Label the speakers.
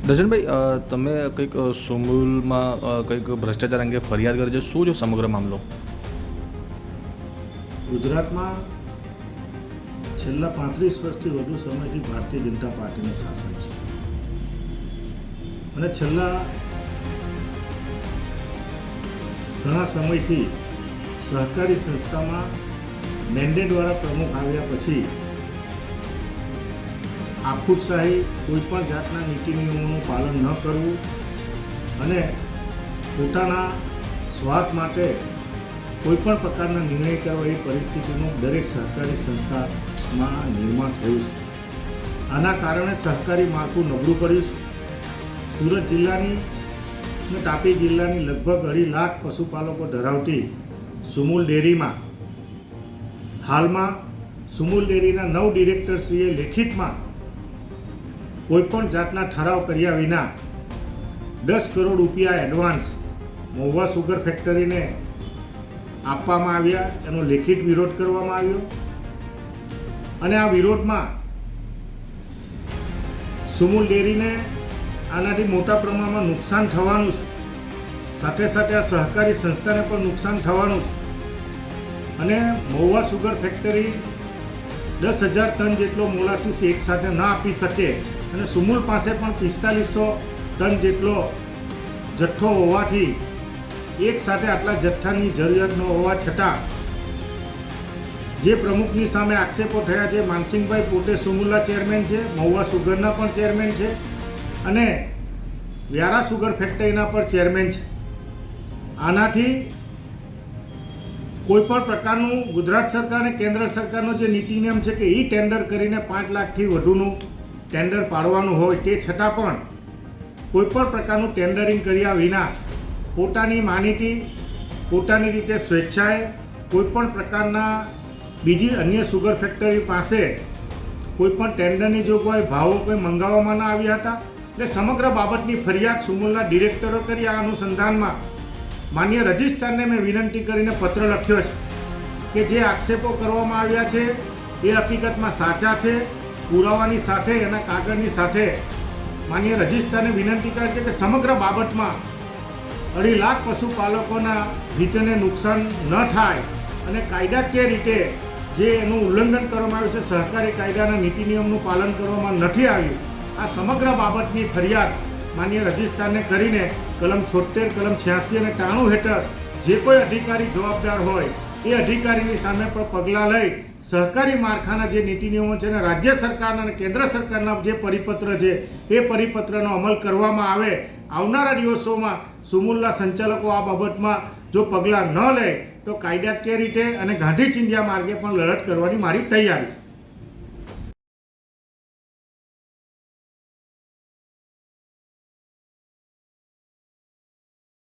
Speaker 1: દર્શનભાઈ, તમે કંઈક સુમુલમાં કંઈક ભ્રષ્ટાચાર અંગે ફરિયાદ કરી છે, શું છે સમગ્ર મામલો?
Speaker 2: ગુજરાતમાં છેલ્લા 35 વર્ષથી વધુ સમયથી ભારતીય જનતા પાર્ટીનું શાસન છે અને છેલ્લા ઘણા સમયથી સહકારી સંસ્થામાં મેન્ડેટવાળા પ્રમુખ આવ્યા પછી આખુતશાહી કોઈપણ જાતના નીતિ નિયમોનું પાલન ન કરવું અને પોતાના સ્વાર્થ માટે કોઈપણ પ્રકારના નિર્ણય કરવા એ પરિસ્થિતિનું દરેક સહકારી સંસ્થામાં નિર્માણ થયું છે. આના કારણે સહકારી માળખું નબળું પડ્યું છે. સુરત જિલ્લાની અને તાપી જિલ્લાની લગભગ 2.5 લાખ પશુપાલકો ધરાવતી સુમુલ ડેરીમાં હાલમાં સુમુલ ડેરીના 9 ડિરેક્ટરશ્રીએ લેખિતમાં કોઈપણ જાતના ઠરાવ કર્યા વિના 10 કરોડ રૂપિયા એડવાન્સ મહુવા સુગર ફેક્ટરીને આપવામાં આવ્યા. એનો લેખિત વિરોધ કરવામાં આવ્યો અને આ વિરોધમાં સુમુલ ડેરીને આનાથી મોટા પ્રમાણમાં નુકસાન થવાનું છે, સાથે સાથે આ સહકારી સંસ્થાને પણ નુકસાન થવાનું છે અને મહુવા સુગર ફેક્ટરી 10,000 ટન જેટલો મોલાસીસ એક સાથે ન આપી શકે અને સુમુલ પાસે પણ 4500 ટન જેટલો જથ્થો હોવાથી એક સાથે આટલા જથ્થાની જરૂરિયાત ન હોવા છતાં જે પ્રમુખની સામે આક્ષેપો થયા છે, માનસિંહભાઈ પોતે સુમુલના ચેરમેન છે, મહુવા સુગરના પણ ચેરમેન છે અને વ્યારા સુગર ફેક્ટરીના પણ ચેરમેન છે. આનાથી કોઈપણ પ્રકારનું ગુજરાત સરકાર અને કેન્દ્ર સરકારનો જે નીતિ નિયમ છે કે ઈ ટેન્ડર કરીને 5 લાખથી વધુનું ટેન્ડર પાડવાનું હોય તે છતાં પણ કોઈપણ પ્રકારનું ટેન્ડરિંગ કર્યા વિના પોતાની માનીતી પોતાની રીતે સ્વેચ્છાએ કોઈપણ પ્રકારના બીજી અન્ય સુગર ફેક્ટરી પાસે કોઈપણ ટેન્ડરની જોગવાઈ ભાવો કોઈ મંગાવવામાં ન આવ્યા હતા. એટલે સમગ્ર બાબતની ફરિયાદ સુમુલના ડિરેક્ટરો કરી. આ અનુસંધાનમાં માન્ય રજિસ્ટ્રારને મેં વિનંતી કરીને પત્ર લખ્યો છે કે જે આક્ષેપો કરવામાં આવ્યા છે એ હકીકતમાં સાચા છે, પુરાવાની સાથે એના કાગળની સાથે માન્ય રજિસ્ટ્રારને વિનંતી કરે છે કે સમગ્ર બાબતમાં 2.5 લાખ પશુપાલકોના હિતને નુકસાન ન થાય અને કાયદાકીય રીતે જે એનું ઉલ્લંઘન કરવામાં આવ્યું છે, સહકારી કાયદાના નીતિ નિયમનું પાલન કરવામાં નથી આવ્યું, આ સમગ્ર બાબતની ફરિયાદ માન્ય રજિસ્ટ્રારને કરીને કલમ 76, કલમ 86 અને 93 હેઠળ જે કોઈ અધિકારી જવાબદાર હોય એ અધિકારીની સામે પણ પગલાં લઈ સહકારી માળખાના જે નીતિ નિયમો છે અને રાજ્ય સરકારના અને કેન્દ્ર સરકારના જે પરિપત્ર છે એ પરિપત્રનો અમલ કરવામાં આવે. આવનારા દિવસોમાં સુમુલના સંચાલકો આ બાબતમાં જો પગલાં ન લે તો કાયદાકીય રીતે અને ગાંધી ચિંધ્યા માર્ગે પણ લડત કરવાની મારી તૈયારી છે.